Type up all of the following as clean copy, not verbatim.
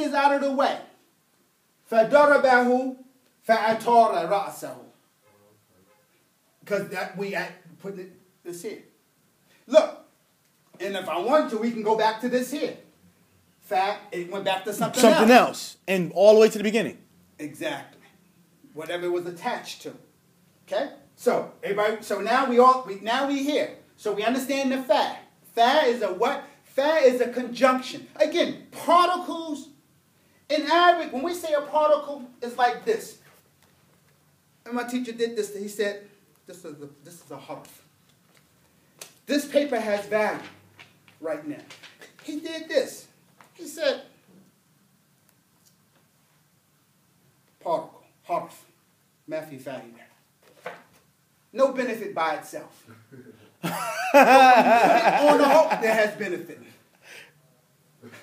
is out of the way. فَضَرَبَهُ فَأَطَارَ رَأْسَهُ. Because that we put this here. Look, and if I want to, we can go back to this here. It went back to something else. And all the way to the beginning. Exactly. Whatever it was attached to. Okay? So everybody. So now we here. So we understand the fa. Fa is a what? Fa is a conjunction. Again, particles in Arabic. When we say a particle, it's like this. And my teacher did this. He said, "This is a harf. This paper has value right now." He did this. He said, "Particle, harf, ma fi fa'ida." No benefit by itself. On the whole, there has benefit.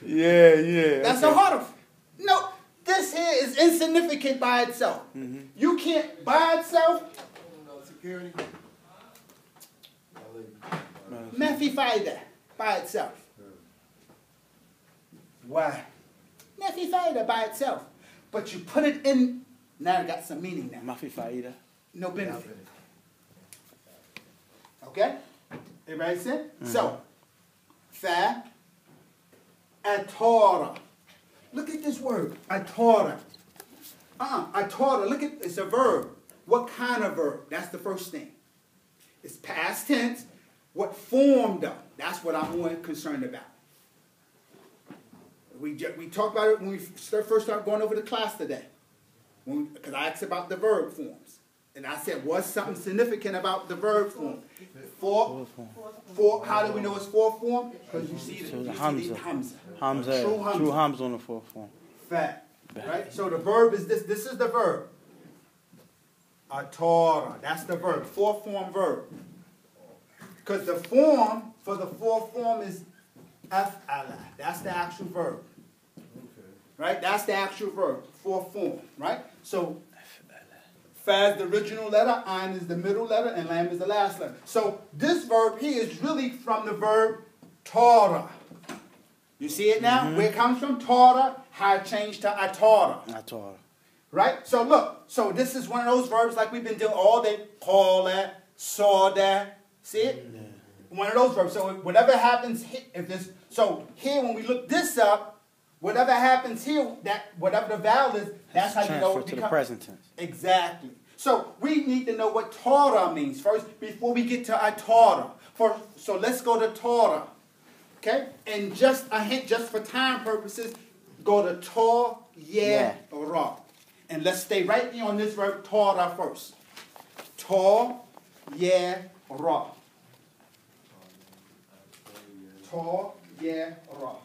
Yeah. That's a harf. No, this here is insignificant by itself. You can't, by itself, ma fi fa'ida, by itself. Why? Ma fi fa'ida by itself. But you put it in, now it got some meaning now. Ma fi fa'ida. No benefit. Okay? Everybody see? So, fa, atora. Look at this word, atora. Atora, look at, it's a verb. What kind of verb? That's the first thing. It's past tense. What form though? That's what I'm more concerned about. We talked about it when we first started going over the class today. Because I asked about the verb forms. And I said, what's something significant about the verb form? How do we know it's fourth form? Because you see the Hamza. True Hamza on the fourth form. Fact. Right? So the verb is this. This is the verb. Atora. That's the verb. Fourth form verb. Because the form for the fourth form is af'ala. That's the actual verb. Right? That's the actual verb. Fourth form. Right? So fa is the original letter, ayn is the middle letter, and lam is the last letter. So this verb here is really from the verb tara. You see it now? Where it comes from? Tara, how it changed to atara. Atara. Right? So look, so this is one of those verbs like we've been doing all day. Call that, saw that. See it? Yeah. One of those verbs. So whatever happens so here when we look this up, whatever happens here, whatever the vowel is, that's how you know it becomes to the present tense. Exactly. So we need to know what Torah means first before we get to Torah. So let's go to Torah. Okay? And just a hint, just for time purposes, go to Tor, Ra. And let's stay right here on this verb Torah first. Tor, Ra. Tor, Ra.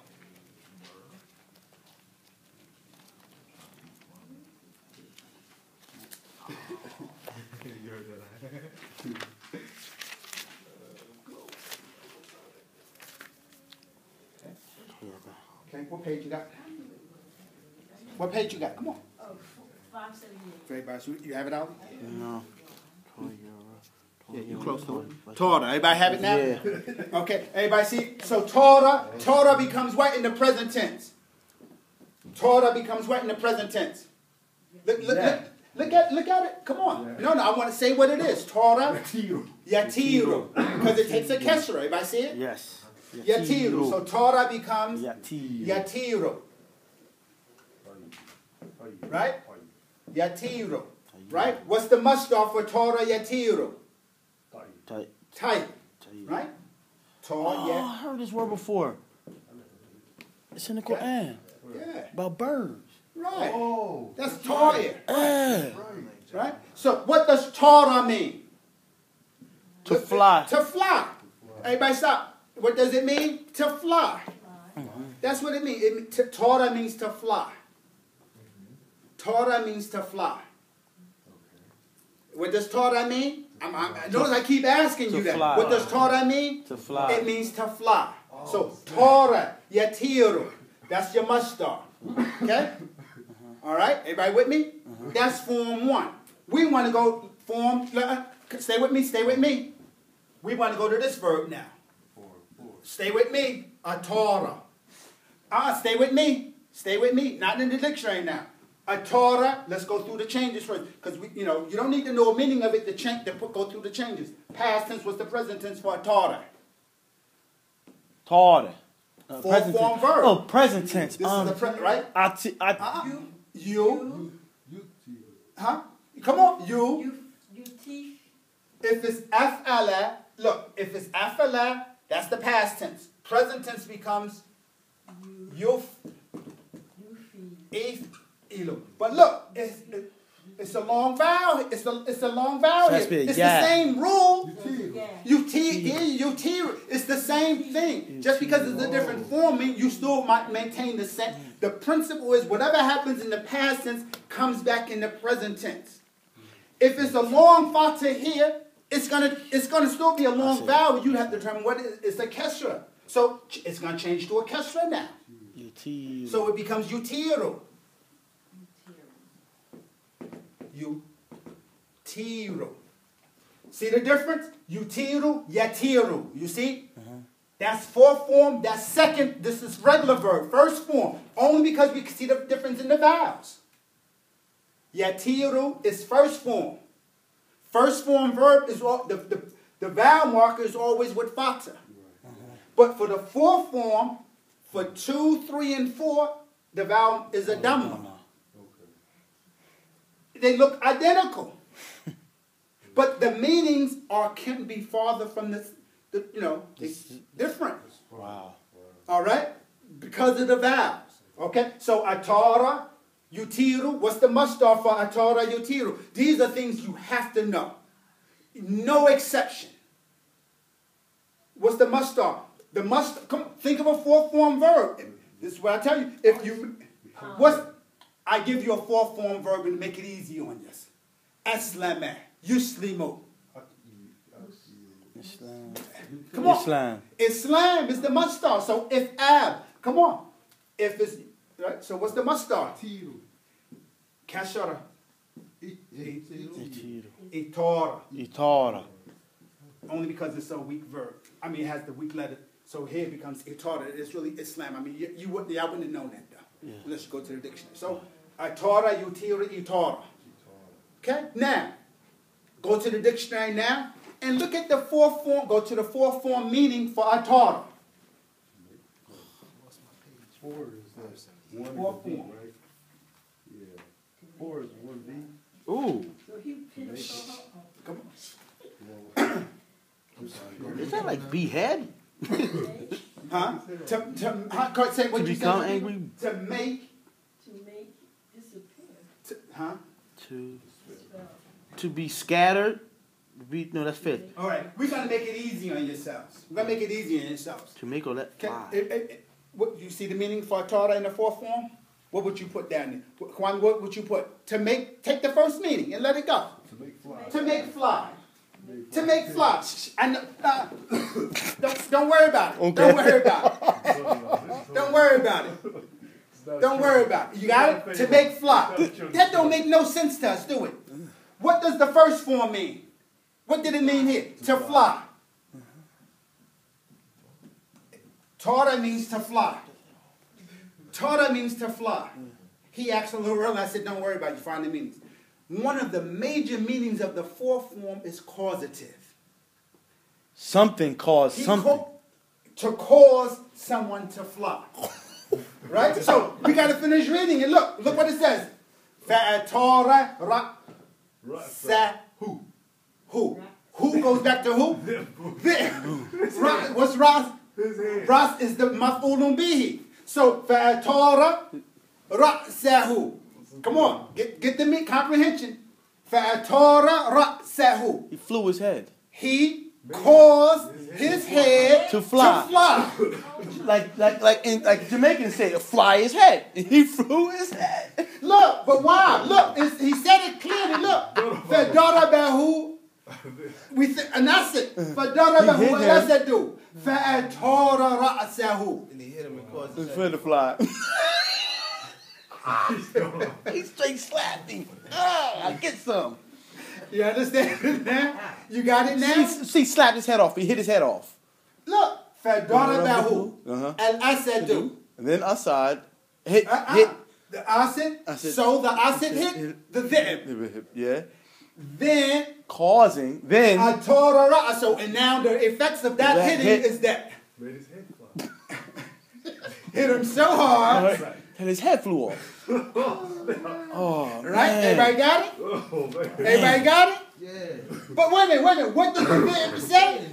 Okay, what page you got? What page you got? Come on. 578. You have it out? No. Yeah, you close to it. Torah. Everybody have it now? Yeah. Okay, everybody see? So Torah becomes what in the present tense? Torah becomes what in the present tense? Look at it. Come on. No, I want to say what it is. Torah. Yatiru. Because it takes a kesra. Everybody see it? Yes. Yatiru. So Torah becomes Yatiru. Right? Yatiru. Right? What's the masdar for Torah Yatiru? Tight. Right? I heard this word before. It's in the Quran. Yeah. About birds. Right. Oh, that's Torah. Right? So what does Torah mean? To fly. To fly. Everybody stop. What does it mean? To fly. That's what it means. Torah means to fly. Torah means to fly. What does Torah mean? Notice I keep asking you that. Fly. What does Torah mean? To fly. It means to fly. So Torah, Yatiru. That's your masdar. Okay? All right? Everybody with me? That's form 1. We want to go form, stay with me. We want to go to this verb now. Stay with me. Atara. Stay with me. Stay with me. Not in the dictionary now. A Torah. Let's go through the changes first, because you don't need to know the meaning of it to go through the changes. Past tense. What's the present tense for a Torah? Torah. Full form verb. Oh, present tense. This is the present, right? You. Huh? Come on. You teach. If it's af'ala, look. If it's af'ala, that's the past tense. Present tense becomes yuf. Ilu. But look, it's a long vowel. It's a long vowel here. It's the same rule. It's the same thing. Just because it's a different form, you still might maintain the same. The principle is whatever happens in the past tense comes back in the present tense. If it's a long fatha here, it's gonna still be a long vowel. You have to determine what it's a kesra. So it's gonna change to a kesra now. So it becomes yutiru. Yutiru. See the difference? Yutiru, yatiru. You see? That's fourth form. That's second. This is regular verb. First form. Only because we can see the difference in the vowels. Yatiru is first form. First form verb is all, the vowel marker is always with fatha. But for the fourth form, for 2, 3, and 4, the vowel is a dhamma. They look identical. But the meanings can be farther from it's different. Wow. All right? Because of the vowels. Okay? So atara, yutiru. What's the masdar for atara, yutiru? These are things you have to know. No exception. What's the masdar? The masdar. Think of a fourth form verb. This is what I tell you. I give you a fourth form verb and make it easy on you. Aslama, yuslimu. Islam. Come on. Islam is the masdar. So if come on. If it's right. So what's the masdar? Kashara. Itara. Only because it's a weak verb. I mean, it has the weak letter. So here it becomes itara. It's really Islam. I mean, I wouldn't have known that though. Yeah. Let's go to the dictionary. So atara, yutira, itara. Okay. Now, go to the dictionary now and look at the fourth form. Go to the fourth form meaning for atara. What's my page? 4 is that 1 Fourth B, form. right? Yeah. 4 is 1B. Ooh. So he finished. Come on. Is that like behead? Huh? Say what to you become said. angry. To make Disappear. huh? To be scattered. No, that's fifth. All right. We're gonna make it easy on yourselves. We're gonna make it easy on yourselves. To make or let fly. What you see the meaning for Torah in the fourth form? What would you put down there? Kwan, what would you put? To make. Take the first meaning and let it go. To make fly. To make fly. To make fly. And don't worry about it. Okay. Don't worry about it. Don't worry about it. Don't worry about it. You got it? To make fly. That don't make no sense to us, do it? What does the first form mean? What did it mean here? To fly. Torah means to fly. Torah means to fly. He asked a little earlier. I said, don't worry about it. You find the meanings. One of the major meanings of the fourth form is causative. Something caused something. To cause someone to fly. Right? So we got to finish reading it. Look what it says. Fa'atara ra'sahu. Who goes back to who? What's Ras? Ras is the maf'ulun bihi. So fa'atara ra'sahu. Come on, get the comprehension. Fa'atara ra'sahu. He flew his head. He caused his head to fly. like Jamaicans say, to fly his head. He flew his head. Look, but why? Look, he said it clearly. Look, fa'darabahu. And that's it. Fa'darabahu. What does that do? Fa'atara ra'sahu. And he hit him and caused his head to fly. He straight slapped me. I get some. You understand it now? You got it now? See, slapped his head off. He hit his head off. Look. Fadarabahu. Al-Asadu. And then Assad Hit. The acid. So the acid hit the dhib. Yeah. Then Causing. Then. So and now the effects of that hitting is that. Made his head fly. Hit him so hard. And his head flew off. Oh, right? man. Everybody got it? Oh, man. Everybody got it? Yeah. But wait a minute. What did the dhib say?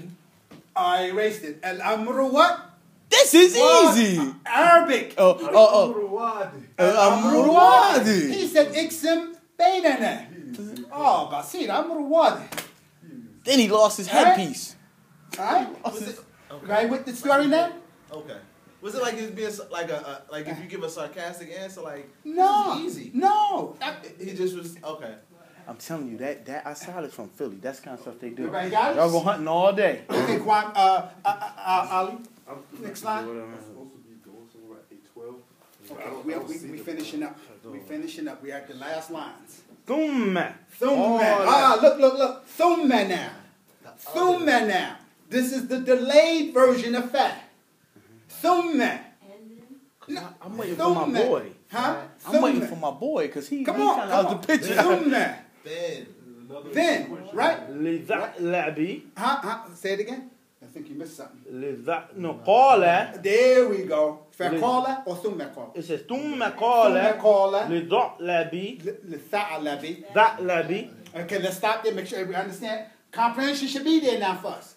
I erased it. Al-amru what? This is easy. Arabic. Amru wadi. He said, Iksim bainana. Oh, Basit, Amru wadi. Then he lost his headpiece. Alright? Right with the story now? Okay. Was it like he was being like if you give a sarcastic answer, like No. this is easy? No. He just was okay. I'm telling you, that outside is from Philly. That's the kind of stuff they do. Everybody got it? Y'all go hunting all day. Okay, Kwan, Ali. Next line. Supposed to be going somewhere at 8:12. Okay, we finishing up. We finishing up. We at the last lines. Thumma. Thumma. Look. Thumma now. Thumma now. This is the delayed version of fa. Thumma. I'm waiting for my boy. Huh? I'm waiting for my boy because he Come kind on. of out the picture. Thumma. Then Right? لذعلبي. Say it again. I think you missed something. قال. There we go. فقال or ثم قال. It says ثم ثم قال قال لضعلبي. لثعلبي. ذعلبي. Okay, let's stop there. Make sure we understand. Comprehension should be there now first.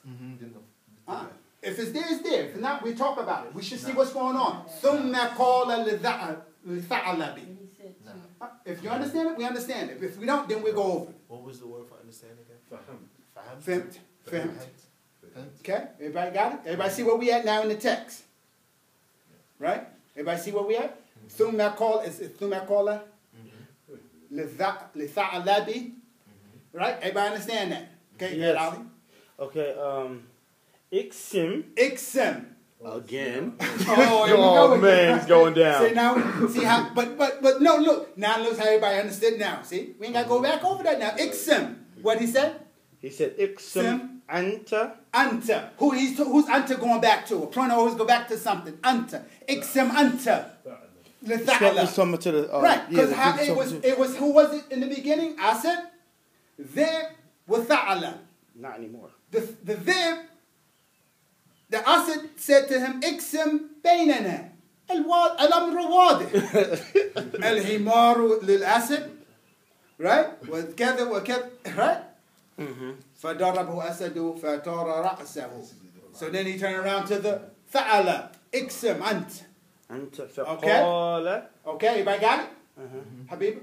If it's there, it's there. If not, we talk about it. We should see what's going on. ثم قال لثعلبي. If you understand it, we understand it. If we don't, then we go over. what was the word for understanding again? Fahimt. Okay? Everybody got it? Everybody see where we at now in the text? Right? Everybody see where we at? ثم قال is ثم قال لثعلبي. Right? Everybody understand that? Okay, Yes. Ali? Okay, Iksim. Iksim. Again. Oh, here we go again. Man, it's going down. See now, see how, but no, look. Now look how everybody understood now. See? We ain't got to go back over that now. Iksim. What he said? He said, Iksim anta. Anta. Who's anta going back to? A pronoun always go back to something. Anta. Iksim anta. Let's come to the, Right, because yeah, it was, who was it in the beginning? I said, there with ta'ala. Not anymore. The there, the Asad said to him, Iksim bainana. Al-amru wadi. Al-himaru lil-asad. Right? وكذا, right? فضربه أسد فطار رأسه. So then he turned around to the فعل. Iksim ant. Anta فقال. Okay, everybody got it? Habib?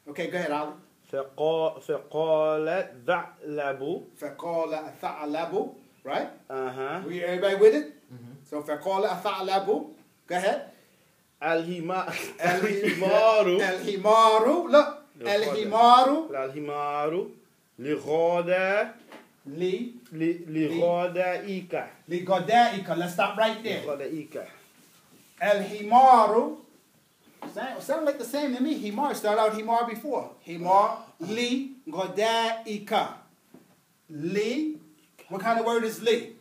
Okay, go ahead, Ali. فقال ذعلب. فقال الثعلب. Right? Uh-huh. Everybody with it? So فقال الثعلب. Go ahead. الحمار. الحمار. Look. الحمار. الحمار لغدا. لغدائك. لغدائك. Let's stop right there. لغدائك. الحمار. Sound like the same to me. Himar started out himar before. Himar li godaika. Li. What kind of word is li?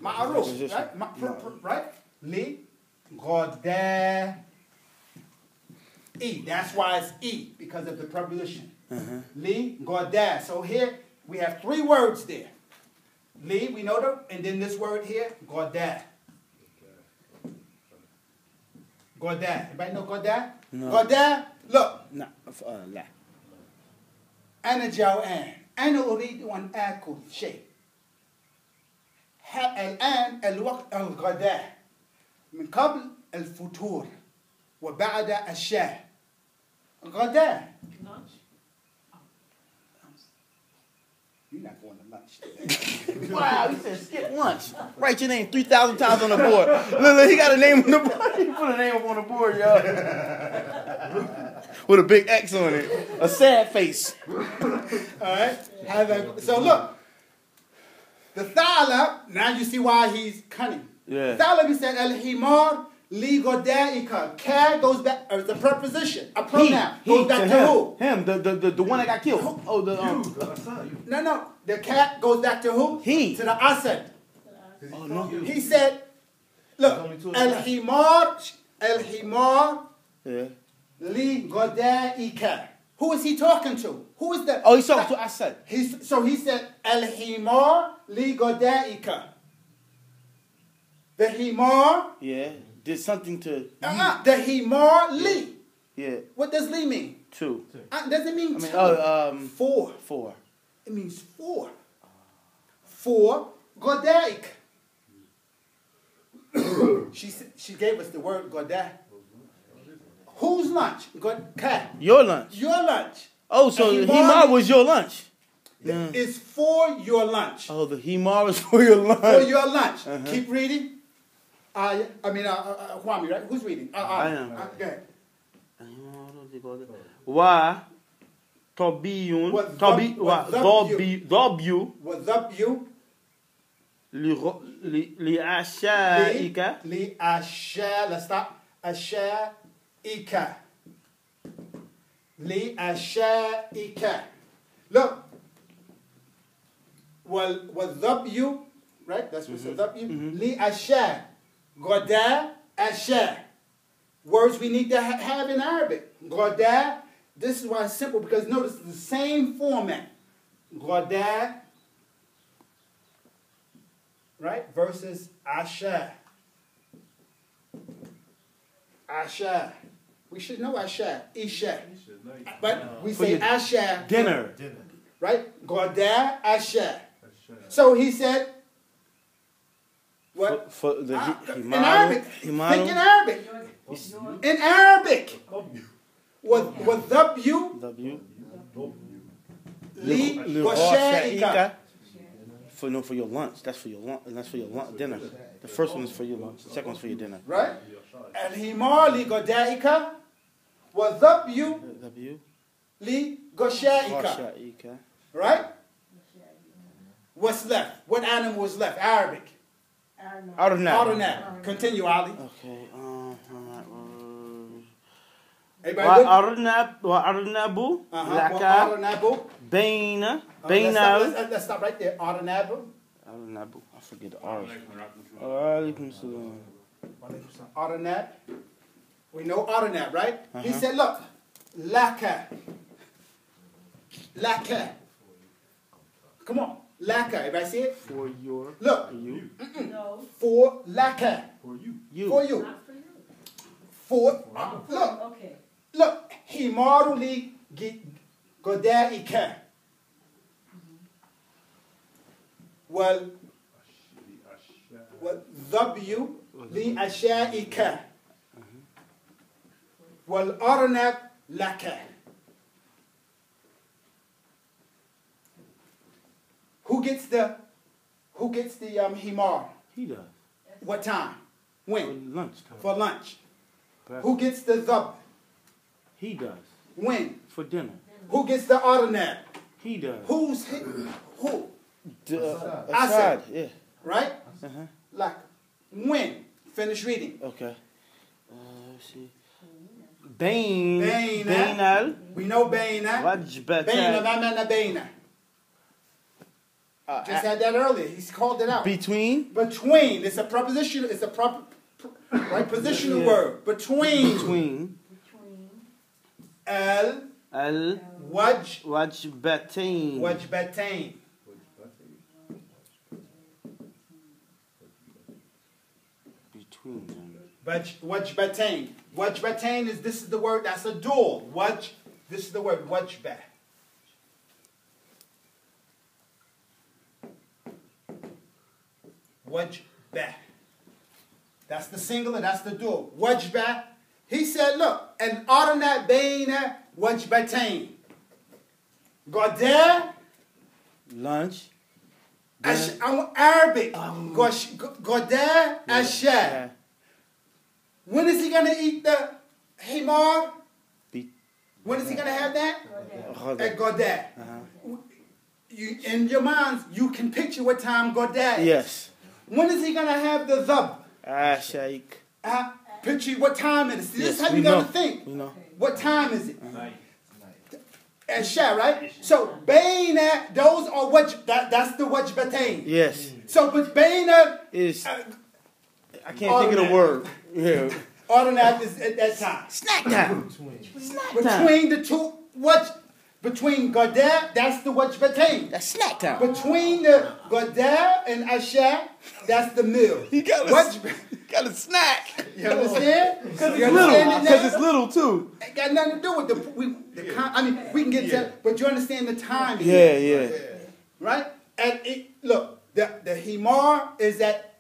Ma'aruf, right? Right? Li goda. E. That's why it's E, because of the preposition. Li goda. So here we have three words there. Li, we know them, and then this word here, goda. Goda. Anybody know Goda? No. Goda, look. لا. لا. أنا جوعان. أنا أريد أن آكل شيء. الآن الوقت الغداء. من قبل الفطور وبعد الشاي. غداء. You're not going to lunch today. Wow, he said skip lunch. Write your name 3,000 times on the board. Look, he got a name on the board. He put a name up on the board, y'all. With a big X on it. A sad face. Alright? So look. The Thala, now you see why he's cunning. Yeah. Thala, he said, Al-Himar li godaika. Ka goes back, or the preposition, a pronoun. Goes back to who? Him, the one that got killed. Oh, No. The cat goes back to who? He. To the Asad. Oh, no. He said, look, Al-Himar al-himar Yeah. li goda'ika. Who is he talking to? Who is the... Oh, he's talking to Asad. So he said, al-himar li goda'ika. The himar... Yeah. Did something to... The himar li. Yeah. What does li mean? Two. Does it mean I mean, two? Four. Four. It means four. Four goda'ik. She gave us the word godah. Whose lunch? Your lunch. Your lunch. Oh, so the himar himar was your lunch. Yeah. Is for your lunch. Oh, the himar is for your lunch. For your lunch. Keep reading. Kwame, right? Who's reading? I am. Go ahead. Wa Tobiyun Dobyu What's up, you? li Ashaika. Li asha. Let's stop. Asha ika. Li asha ika. Look. Well, what's up, you? Right? That's what's up, you. Li asha. Goda asha. Words we need to have in Arabic. Goda. This is why it's simple, because notice the same format. Goda, right, versus Asha. Asha. We should know Asha. Isha. But we say Asha. Dinner. Right? Goda, Asha. So he said, what? For the in Arabic. Think in Arabic. In Arabic. What's up, you? W. Li Goshaika. For your lunch. That's for your lunch. And that's for your dinner. The first one is for your lunch. The second one's for your dinner. Right? Al himar li godaika. What's up, you? W. Li Goshaika. Right? What's left? What animal was left? Arabic. Arnab. Continue, Ali. Okay. وأرنب لك بين let's stop right there. أرنب. I forget the R. Alaikum salam. Arnab. We know Arnab, right? He said, look, laka. Come on. Laka. Everybody see it? For your. Look. For you. No. For laka. For you. For you. Not for you. For. Look. Okay. Look. Himaru li godaika. Well, والظبي لأشائك والأرنب لك. Who gets the himar? He does. What time? For When? lunch time. For lunch. Perhaps. Who gets the zab? He does. When? For dinner. Who gets the arnab? He does. Who? Asad. Yeah. Right? Uh-huh. Like when? Finish reading. Okay. Let's see. Bain. Baina. We know baina. Wajbatan. Baina, ma baina. Just had that earlier. He's called it out. Between. Between. It's a preposition. It's a proper, right? Positional word. Between. Al. Wajbatain. Wajbatain. Between them. Wajbatain. Wajbatain is, this is the word, that's a dual. This is the word, wajba. Wajba. That's the singular, that's the dual. Wajba. He said, look, an arna baina wajbatain. Godah. Lunch. Arabic. Godah asha. When is he going to eat the himar? When is he going to have that? At Godah. In your minds, you can picture what time Godah is. Yes. When is he going to have the zab? Shaykh. Picture what time it is. This is how you got to think. We know. What time is it? Night. Asha, right? So, Baina, those are that's the wajbatain. Yes. So, but Baina is, I can't think of the word. Yeah. Ordinary is at that time. Snack time. Snack time. Between the two, between Gadar, that's the Wajbatain. That's snack time. Between the Gadar and Asha, that's the meal. You got a snack. You understand? Because it's little. Because it's little too. Ain't got nothing to do with we can get to, but you understand the time. Yeah. Right? And look, the Himar is at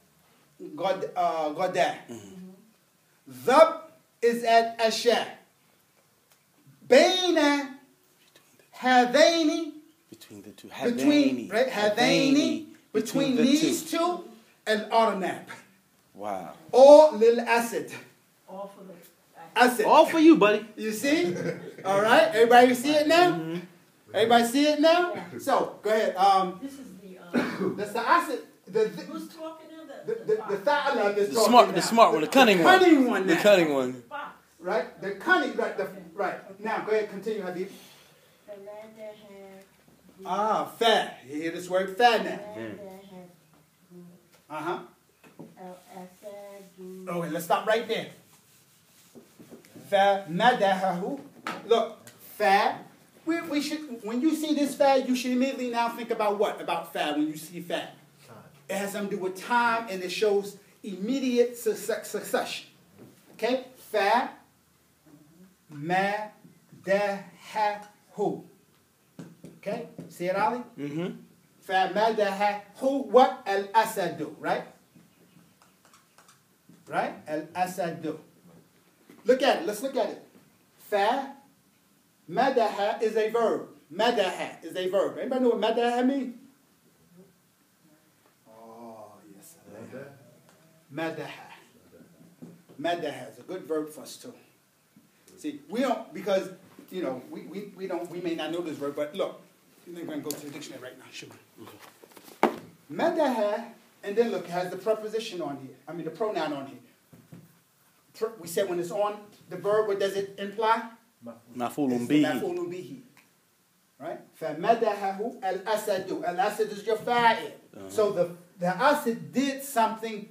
Gadar. Zab is at Asha. Baina Hadaini. Between the two. Hadaini. Between these two and Arnab. Wow. Or Lil Acid. All for the Acid. All for you, buddy. You see? All right. Everybody see it now? Mm-hmm. Everybody see it now? Yeah. So, go ahead. This is the That's the acid. who's talking now? The Tha'ala is The talking smart one, the cunning one. The The cunning one. Fox. Right? The cunning, right. Right. Now, go ahead, continue, Habib. Fad. You hear this word fad now? Uh-huh. Okay, let's stop right there. Fa madahahu. Look, fad. We should, when you see this fad, you should immediately now think about what? About fad when you see fad. It has something to do with time and it shows immediate succession. Okay? Fa madahahu. Okay? See it, Ali? Mm-hmm. Fa madahahu what? Al-asadu, right? Right? Al-asadu. Look at it. Let's look at it. Fa madaha is a verb. Madaha is a verb. Anybody know what madaha means? Oh, yes. Madaha. Madaha is a good verb for us too. See, we don't, because, we may not know this verb, but look, we're going to go to the dictionary right now. Sure. Madaha, and then look, it has the preposition on here. The pronoun on here. We said when it's on the verb, what does it imply? Maf'ulun bihi. Maf'ulun bihi. Right? فَمَدَحَهُ الْأَسَدُ. Al-asad is your fa'il. So the asad did something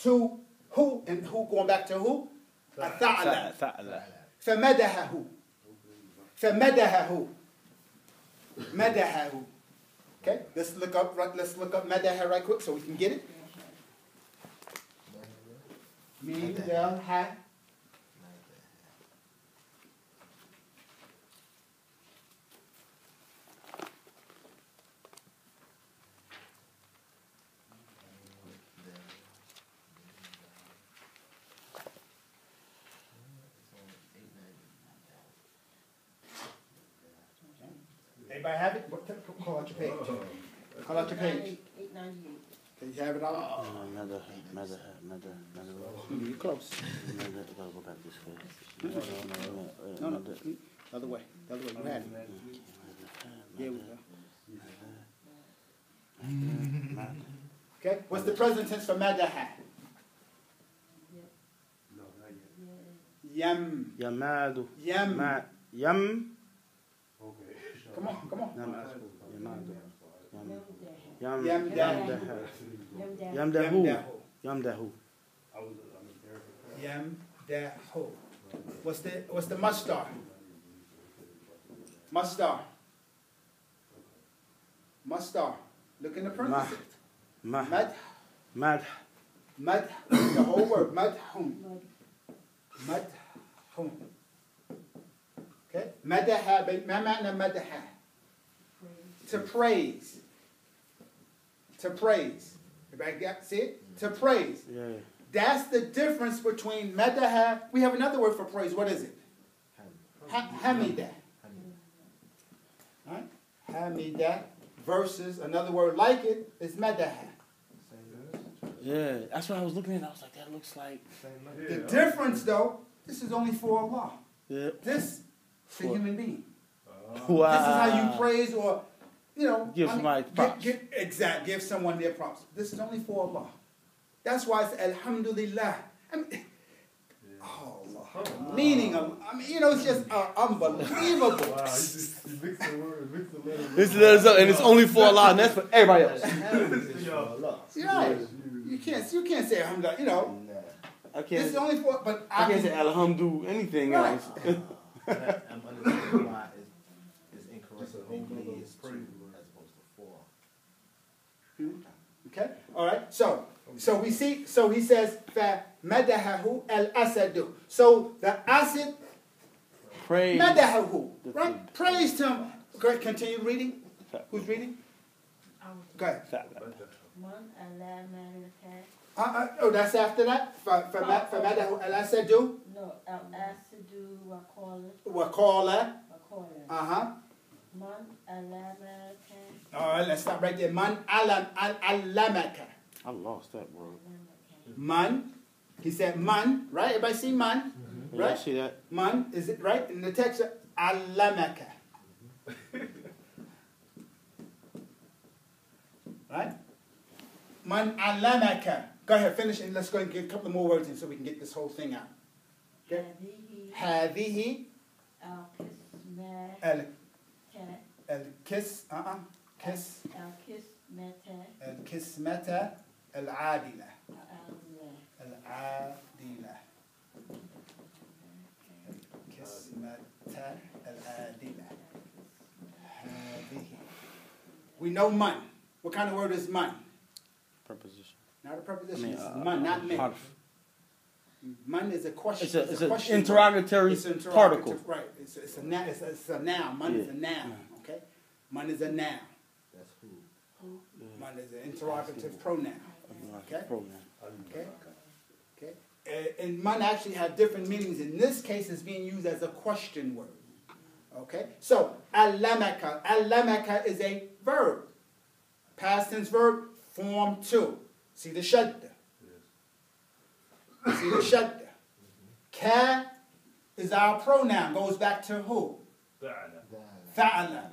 to who? And who going back to who? Tha'ala. فَمَدَحَهُ. فَمَدَحَهُ. مَدَحَهُ. Okay? Let's look up madaha right quick so we can get it. Madaha. Everybody have it? Call out your page. Call out your page. 898. Can you have it all? You're close. Gotta go back this way. No. The other way. The other way. You had it. There we go. Okay? What's the present tense for madaha? Yam. Yamadu. Yam. Yam. Come on. Yamdahu. Yamdahu. What's the masdar? Masdar. Look in the parentheses. Madh. The whole word. Madhum. Okay? Madaha. Ma ma'na madaha? To praise. Everybody see it? To praise. Yeah. That's the difference between madaha. We have another word for praise. What is it? Hamidah. Right? Hamidah versus another word like it is madaha. Yeah, that's what I was looking at. I was like, that looks like. The difference, though, this is only for Allah. Yeah. This for human being. Wow. This is how you praise or, give somebody props. Give someone their props. This is only for Allah. That's why it's Alhamdulillah. Allah. Meaning of, it's just unbelievable. Wow, you mix the word, mix the letter. It's the letters up, and it's only for Allah, and that's for everybody else. Right. You can't say Alhamdulillah, I This is can't. only for, but I can't say alhamdu anything Right. else. I'm understanding why it's incorrect. It's a whole nother It's two praise. as opposed to four. Okay, all right. So we see. So he says, "Madahahu al-asadu." So the asad Praise. madahahu, the right? food. Praised him. Great. Continue reading. Who's reading? Go ahead. Man ala malaka. Oh, that's after that. For madahu al-asadu. No, al-asidu wa qala. Waqala. Man ala malaka. All right. Let's stop right there. Man alamaka. I lost that word. Man. He said man. Right. Everybody see man. Yeah, Right. I see that. Man. Is it right in the text? Alamaka. Right? Man alamaka. Go ahead, finish and let's go and get a couple more words in so we can get this whole thing out. Okay? Hadihi al-qismata. al-kis kis Al-qismata. al-kismata al-adila. Al-adila. Al-adila. Kismata al-adila. Hadihi. We know man. What kind of word is man? Preposition. Not a preposition. I mean, it's man, not me. harf. Man is a question. It's an question interrogatory word. It's an particle. interrogative, right? It's a noun. It's a noun. Man is a noun. Okay. Man is a noun. That's who. Man is an interrogative pronoun. Okay. Pronoun. Okay. Okay. And man actually have different meanings. In this case, it's being used as a question word. Okay. So alamaka. Alamaka is a verb. Past tense verb, form 2. See the shadda. See the shadda. Ka is our pronoun. Goes back to who? Fa'ala.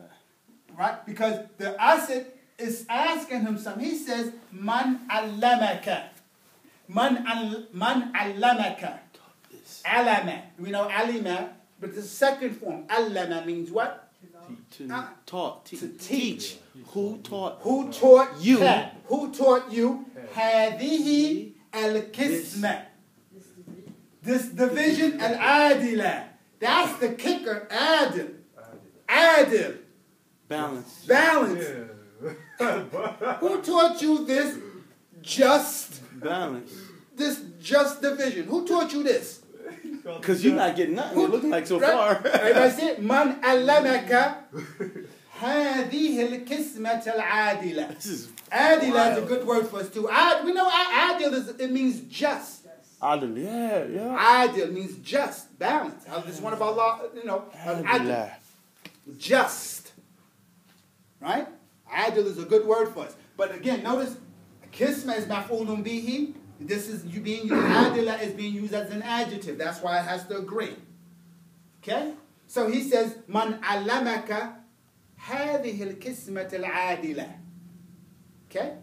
Right? Because the asad is asking him something. He says, Man allamaka. Man allamaka. Alama. We know alima, but the second form, allama, means what? To teach. Who taught? Who taught You. Ka? Who taught you? Hadihi al-kisma. This division al-adila. That's the kicker. Adil. Adil. Balance. Balance. Who taught you this just Balance. division? Who taught you this? Because you're not getting nothing. It looking like so Right? far. Everybody see it? Man allamaka هذه القسمة العادلة. This is Adila is a good word for us too. We know adil it means just. Adil. Yeah. Adil means just, balance. This is one of Allah, adil. Adil. Just. Right? Adil is a good word for us. But again, notice, kisma is maf'ulun bihi. This is you being used. Adila is being used as an adjective. That's why it has to agree. Okay? So he says, Man allamaka هذه القسمة العادلة. Okay?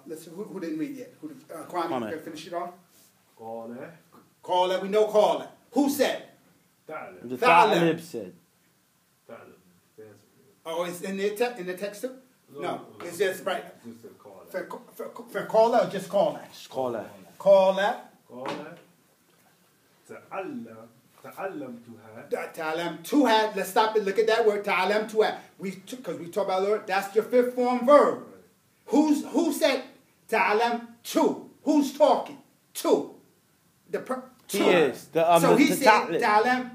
Let's see, who didn't read yet? Kwame, can finish it off? Caller, we know caller. Who said? The Talib said. Oh, it's in the text too? No, it's just right. For caller or just caller? Scholar. Caller. تعلمتها. Let's stop and look at that word. تعلمتها. Because we talk about the word, that's your fifth form verb. Who said تعلمت? Who's talking? To. He is. So he said Talib.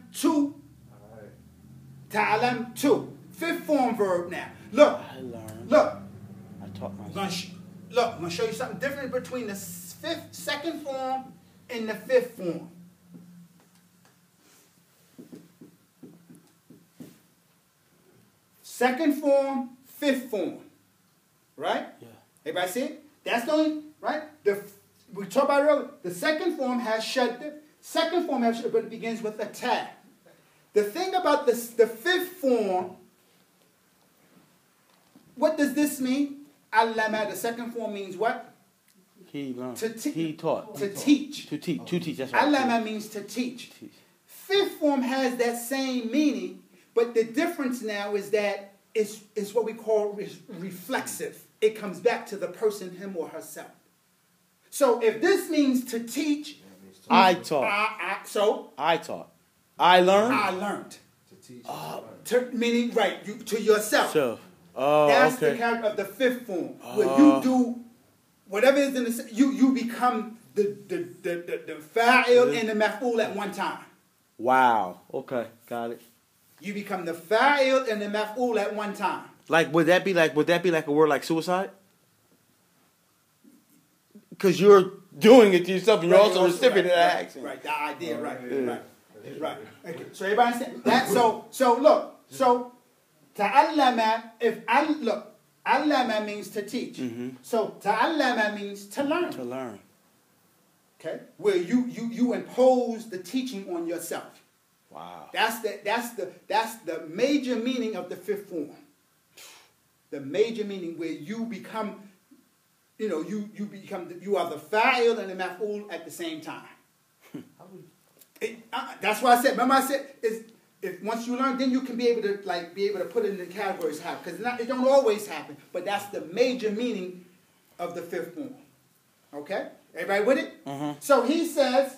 تعلمت. Fifth form verb now. Look. I learned. Look. I taught I'm myself. going to show you something different between the second form and the fifth form. Second form, fifth form. Right? Yeah. Everybody see it? That's the only, right? We talked about it earlier. The second form has shadda. Second form has shadda, but it begins with a ta. The thing about the fifth form, what does this mean? Allama, the second form means what? He learned. He taught. To teach. To teach. That's right. Allama means to teach. Fifth form has that same meaning, but the difference now is that it's what we call reflexive. It comes back to the person, him or herself. So if this means to teach, I taught. I taught. I learned. I learned. To teach. Meaning, right, to yourself. So, That's okay. the character of the fifth form. Where you do whatever is in the you become the fa'il and the maf'ul at one time. Wow. Okay, got it. You become the fa'il and the maf'ul at one time. Like, would that be like a word like suicide? Because you're doing it to yourself, and you're also a recipient of that action. Right, the idea, right. Okay. So everybody understand that? So look, ta'allama, allama means to teach. Mm-hmm. So ta'allama means to learn. To learn. Okay? Where you impose the teaching on yourself. Wow. That's the major meaning of the fifth form. The major meaning where you become, you are the fa'il and the maf'ul at the same time. That's why I said. Remember, I said if once you learn, then you can be able to put it in the categories how, because it don't always happen. But that's the major meaning of the fifth form. Okay, everybody with it? Mm-hmm. So he says,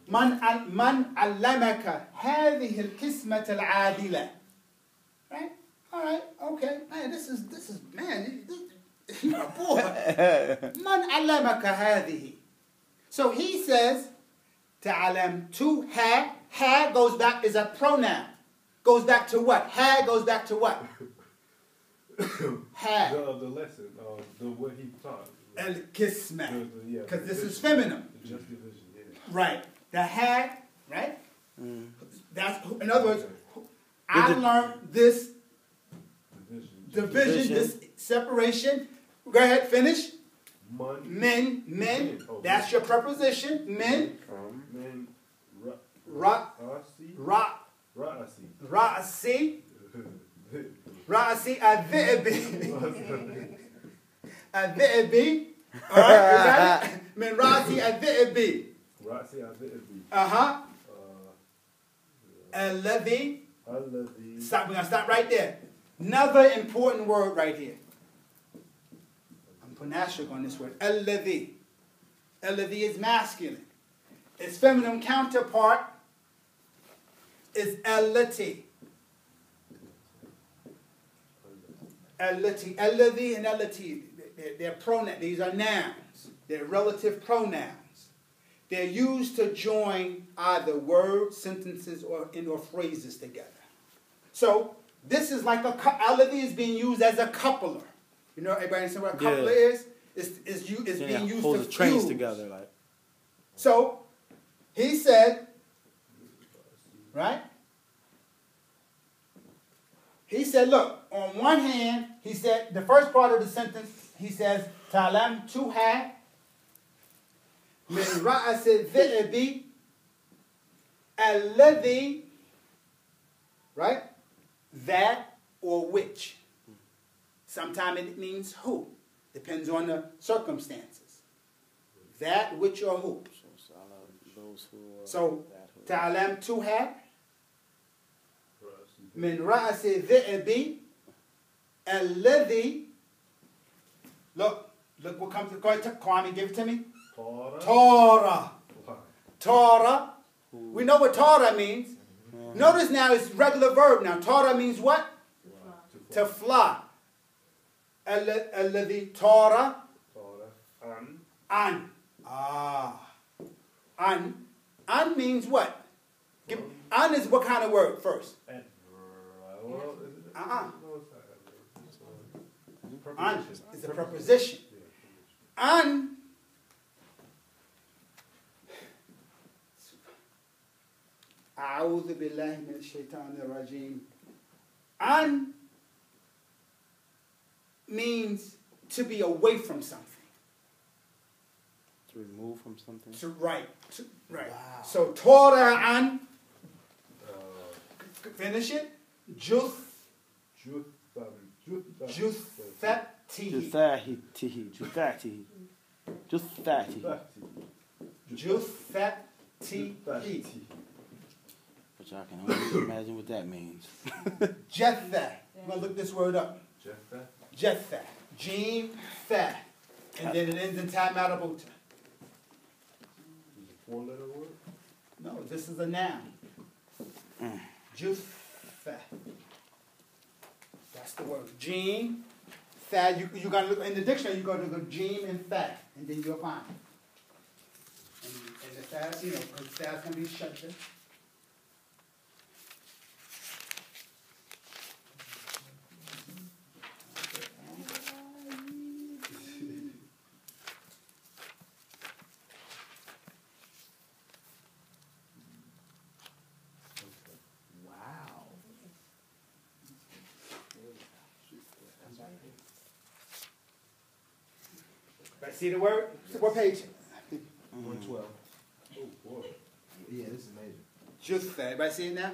"Man allamaka hadhihi al-qismat al-adila." Right? All right. Okay. Man, this is man. My boy. Man allamaka hadhihi. So he says. Ta'alam to ha. Ha goes back is a pronoun. Goes back to what? Ha goes back to what? Ha. The lesson, what he taught. Al-kisma. Yeah, because this is feminine. The just division, yeah. Right. The ha, right? Mm. That's, in other words, I learned this division, this separation. Go ahead, finish. Men. That's your preposition. Men. Men. Ra'asi adhi'bi. Adhi'bi. Alright, you got it? Men ra'asi adhi'bi. Alladhi. Stop, we're going to stop right there. Another important word right here. I'm putting an asterisk on this word. Alladhi. Alladhi is masculine. Its feminine counterpart is allati. Allati. Alladhi and allati. They're pronouns. These are nouns. They're relative pronouns. They're used to join either words, sentences, or phrases together. So this is like alladhi is being used as a coupler. You know, everybody understand what a coupler is? It's being used to fuse trains together, like. So he said, right? He said, look, on one hand, he said, the first part of the sentence, he says, Ta'lam tuha min ra'as dhi'bi alladhi, right? That or which. Sometimes it means who. Depends on the circumstances. That, which, or who. So, ta'alam tuha min ra'asi dhi'bi alladhi. Look what comes to Kwame, give it to me. Torah. Torah. We know what Torah means. Notice now it's regular verb now. Torah means what? To fly. Alladhi Torah. An. An means what? An is what kind of word first? An is a preposition. An. A'udhu billahi min shaitanir rajim. An means to be away from something. To remove from something? Right. Wow. So, Torah an. Finish it. Juthatihi. But y'all can only imagine what that means. Jetha. I'm going to look this word up. Jetha. Jim, Tha. And then it ends in Ta Marabuta. 4-letter word? No, this is a noun. Jutha. That's the word. Gene, fa. You gotta look in the dictionary. You gotta look gene and fa, and then you'll find it. And the fa, you know, because fa can be shut down. See the word? What page? 112. Oh, boy. Yeah, this is major. Just that. Everybody see it now?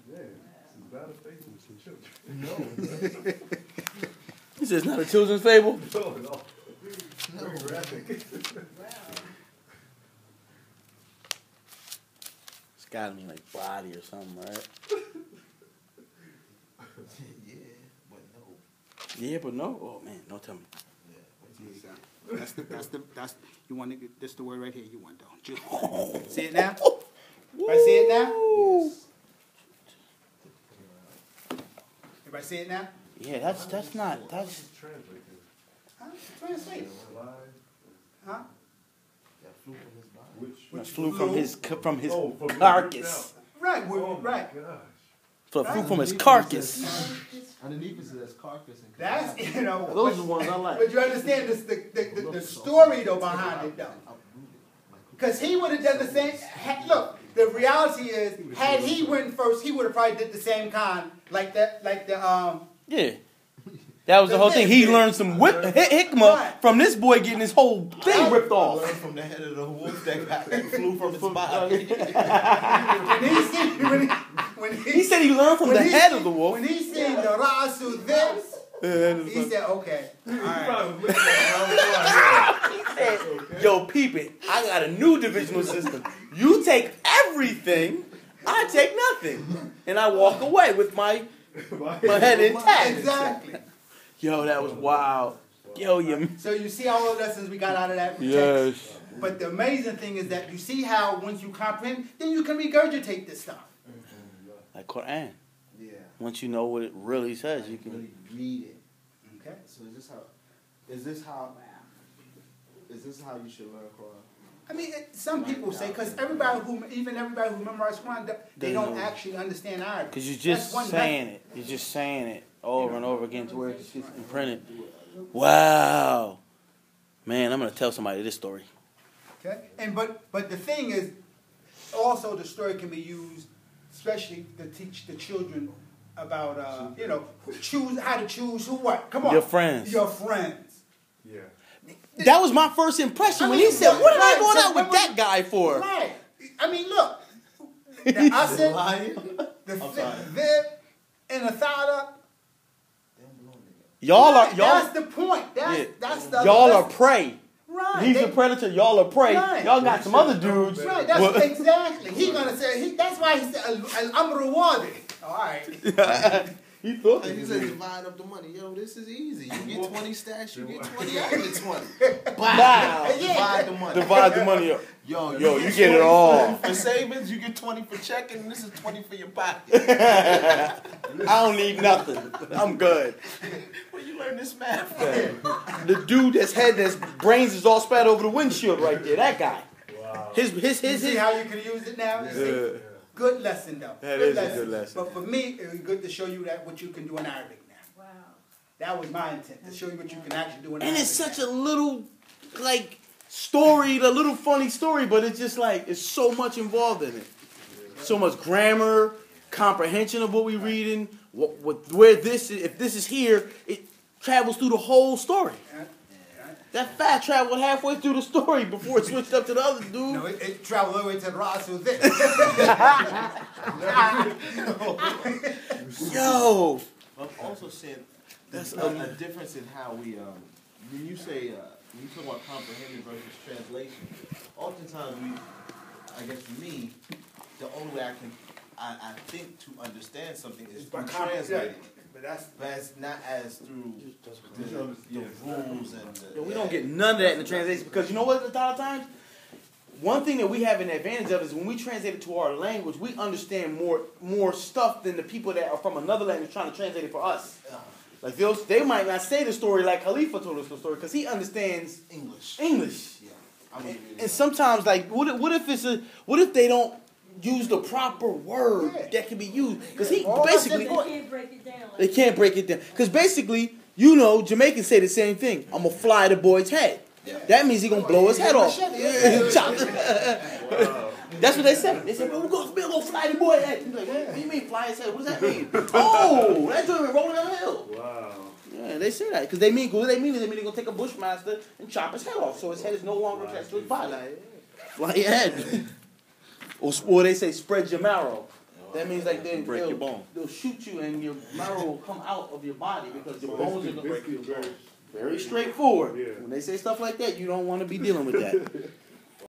Yeah, it's about a faith with some children. No. He says, not a children's fable? No. Very graphic. It's gotta mean like body or something, right? Yeah, but no. Yeah, but no. Oh man, don't tell me. That's you want to get this the word right here. You want don't just see it now? Everybody see it now? Yes. Everybody see it now? Yeah, that's not that's. Translate this. Huh? Translate. Live. Huh? That flew from his body. Which Flew from his from the carcass. Right. Oh my Right. gosh. Flew from his carcass. Underneath it says carcass and That's cadaver. Those are the ones I like. But you understand this the story though behind it though. Because he would have done the same. Look, the reality is, had he went first, he would have probably did the same kind, like that, like the Yeah. That was the whole thing. He learned some hikmah from this boy getting his whole thing ripped off. Learned from the head of the wolf that flew from his body. He said he learned from the head of the wolf. When he seen the Rasu this, he said, okay, all right. He said, yo, peep it. I got a new divisional system. You take everything, I take nothing. And I walk away with my head intact. Exactly. Yo, that was wild. Yo, you. So you see all the lessons we got out of that text. Yes. But the amazing thing is that you see how once you comprehend, then you can regurgitate this stuff. Like Quran. Yeah. Once you know what it really says, you Really can. read it. Okay. So is this how you should learn Quran? I mean, some people say, because everybody who memorized Quran, they don't actually understand Arabic. Because you're just saying it. You're just saying it over and over again to where it's just imprinted. Wow. Man, I'm going to tell somebody this story. Okay? And but the thing is, also the story can be used, especially to teach the children about, how to choose who what. Come on. Your friends. Your friends. Yeah. That was my first impression when he said, what am I going out with that guy for? Right. I mean, look. The Asad, the Vib, and the Thada. That's the point. That's the y'all are prey. Right. He's a predator. Y'all are prey. Right. Y'all got some other dudes. Right. That's exactly. He's gonna say. That's why he said, "I'm rewarded." All right. He thought He said divide up the money. Yo, this is easy. You get 20 stacks, you get 20 out of the 20. Wow. Divide the money. Divide the money up. Yo, you get it all. For savings, you get 20 for checking, and this is 20 for your pocket. I don't need nothing. I'm good. Where you learn this math from? The dude that's brains is all spat over the windshield right there. That guy. Wow. You see how you can use it now? You see? Good lesson, though. That is a good lesson. But for me, it was good to show you what you can do in Arabic now. Wow. That was my intent, to show you what you can actually do in And Arabic. it's such a little, story, a little funny story, but it's just it's so much involved in it. So much grammar, comprehension of what we're reading, where this is, if this is here, it travels through the whole story. That fat traveled halfway through the story before it switched up to the other dude. No, it traveled all the way to the Rasul this. Yo. I'm also saying there's a difference in how we, when you talk about comprehension versus translation, oftentimes I guess for me, the only way I think to understand something is through translating. But that's not as through the rules and We don't get none of that in the translation because you know what? A lot of times one thing that we have an advantage of is when we translate it to our language, we understand more stuff than the people that are from another language trying to translate it for us. Like they might not say the story like Khalifa told us the story because he understands English. Yeah. And sometimes, like, what if they don't use the proper word that can be used? Because he basically They can't break it down. they can't break it down. Because basically, you know, Jamaicans say the same thing. I'm gonna fly the boy's head. Yeah. That means he gonna blow his head off. That's what they say. They say, we're gonna fly the boy's head. He's like, what do you mean fly his head? What does that mean? Oh, that joint rolling down the hill. Wow. Yeah, they say that because they mean they're gonna take a bushmaster and chop his head off, so his head is no longer attached to his body. Fly your head. Or they say spread your marrow. That means like break your bone. They'll shoot you and your marrow will come out of your body because your bones are gonna break your bones. Very straightforward. Yeah. When they say stuff like that, you don't want to be dealing with that.